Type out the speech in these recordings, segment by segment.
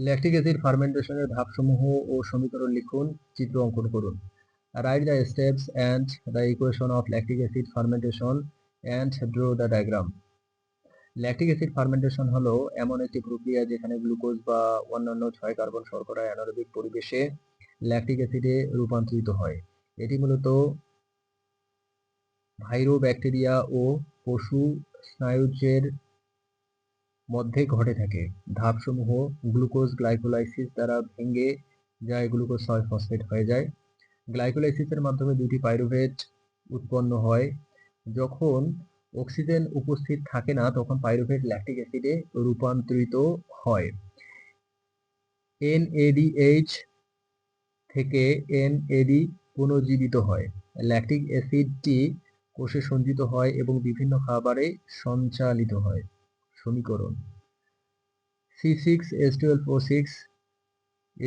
Lactic acid ফার্মেন্টেশনের ধাপসমূহ ও সমীকরণ লিখুন, চিত্র অঙ্কন করুন। Write the steps and the equation of lactic acid fermentation and draw the diagram. Lactic acid fermentation হলো এমন একটি প্রক্রিয়া যেখানে গ্লুকোজ বা অন্যান্য 6 কার্বন শর্করা অ্যানারোবিক পরিবেশে ল্যাকটিক অ্যাসিডে রূপান্তরিত হয়। এটি মূলত ভাইরোব্যাকটেরিয়া ও পশু স্নায়ুজের মধ্যে ঘটে থাকে। ধাপসমূহ: গ্লুকোজ গ্লাইকোলাইসিস দ্বারা ভেঙে যায় গ্লুকোজ 6 ফসফেট হয়ে যায়। গ্লাইকোলাইসিসের মাধ্যমে দুটি পাইরুভেট উৎপন্ন হয়। যখন অক্সিজেন উপস্থিত থাকে না তখন পাইরুভেট ল্যাকটিক অ্যাসিডে রূপান্তরিত হয়। NADH থেকে NAD পুনর্জীবিত হয়। ল্যাকটিক অ্যাসিডটি কোষে সঞ্চিত হয় এবং বিভিন্ন খাবারে সঞ্চালিত হয়। সমীকরণ: C6H12O6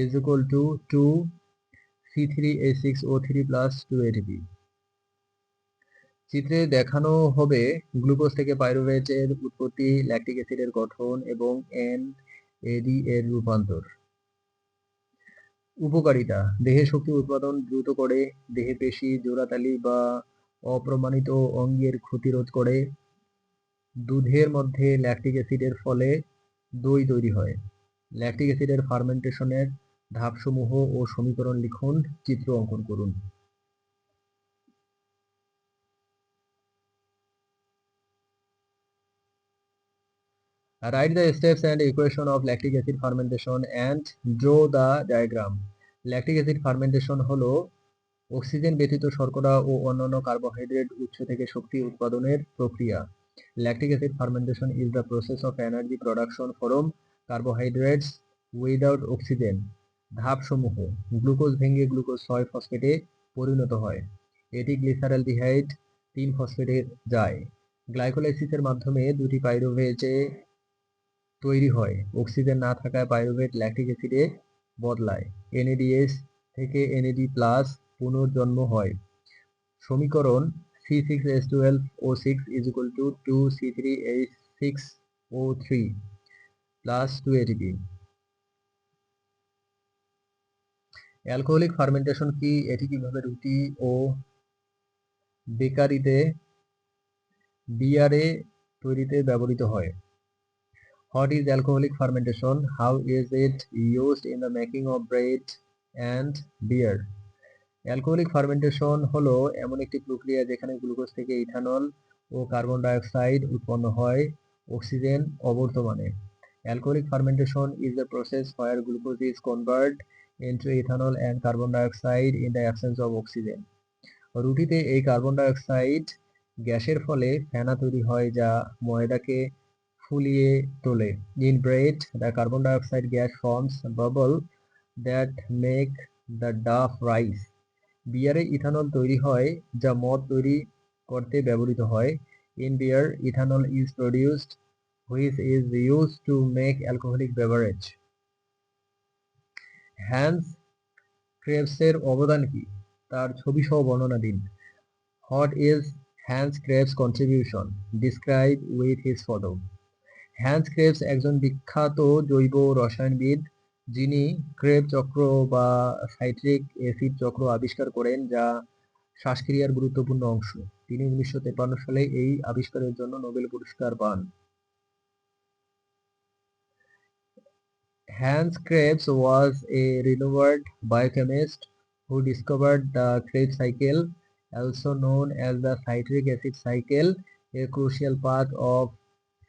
is equal to 2 C3H6O3 plus 2 ATP। চিত্রে দেখানো হবে গ্লুকোজ থেকে পাইরুভেটের উৎপত্তি, ল্যাকটিক অ্যাসিডের গঠন এবং NAD এর রূপান্তর। উপকারিতা: দেহে শক্তি উৎপাদন দ্রুত করে, দেহে পেশি, জোড়াতালি বা অপ্রমাণিত অঙ্গের ক্ষতিরোধ করে। দুধের মধ্যে ল্যাকটিক অ্যাসিডের ফলে দই তৈরি হয়। ল্যাকটিক অ্যাসিডের ফার্মেন্টেশনের ধাপসমূহ ও সমীকরণ লিখুন, চিত্র অঙ্কন করুন। Write the steps and equation of lactic acid fermentation and draw the diagram. Lactic acid fermentation হলো অক্সিজেন ব্যতীত শর্করা ও অন্যান্য কার্বোহাইড্রেট উৎস থেকে শক্তি উৎপাদনের প্রক্রিয়া। Lactic acid fermentation is the process of energy production from carbohydrates without oxygen. ধাপসমূহ: গ্লুকোজ ভেঙে গ্লুকোজ 6 ফসফেটে পরিণত হয়। এটি গ্লিসারালডিহাইড 3 ফসফেটে যায়। গ্লাইকোলাইসিসের মাধ্যমে দুটি পাইরুভেটে তৈরি হয়। অক্সিজেন না থাকায় পাইরুভেট ল্যাকটিক অ্যাসিডে বদলায়। NADH থেকে NAD প্লাস পুনর্জন্ম হয়। সমীকরণ: C6H12O6 is equal to 2 C3H6O3 plus 2 ATP। Alcoholic fermentation কি? এটি কিভাবে রুটি ও বেকারিতে বিয়ারে তৈরিতে ব্যবহৃত হয়। What is alcoholic fermentation? How is it used in the making of bread and beer? Alcoholic fermentation হলো এমন একটি প্রক্রিয়া যেখানে গ্লুকোজ থেকে ইথানল ও কার্বন ডাইঅক্সাইড উৎপন্ন হয় অক্সিজেন অবর্তমানে। Alcoholic fermentation is the process where glucose is converted into ethanol and carbon dioxide in the absence of oxygen. রুটিতে এই কার্বন ডাইঅক্সাইড গ্যাসের ফলে ফেনা তৈরি হয় যা ময়দাকে ফুলিয়ে তোলে। In bread, the carbon dioxide gas forms bubble that make the dough rise. বিয়ারে ইথানল তৈরি হয় যা মদ তৈরি করতে ব্যবহৃত হয়। In beer, ethanol is produced which is used to make alcoholic beverage. Hans ক্রেবসের অবদান কি? তার ছবি সহ বর্ণনা দিন। What is Hans Krebs' contribution? Describe with his photo. Hans Krebs একজন বিখ্যাত জৈব রসায়নবিদ যিনি ক্রেব চক্র বা সাইট্রিক অ্যাসিড চক্র আবিষ্কার করেন যা শ্বাসক্রিয়ার গুরুত্বপূর্ণ অংশ। তিনি 1953 সালে এই আবিষ্কারের জন্য নোবেল পুরস্কার পান। Hans Krebs was a renowned biochemist who discovered the Krebs cycle, also known as the citric acid cycle, a crucial part of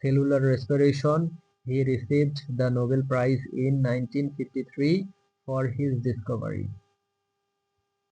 cellular respiration. He received the Nobel Prize in 1953 for his discovery.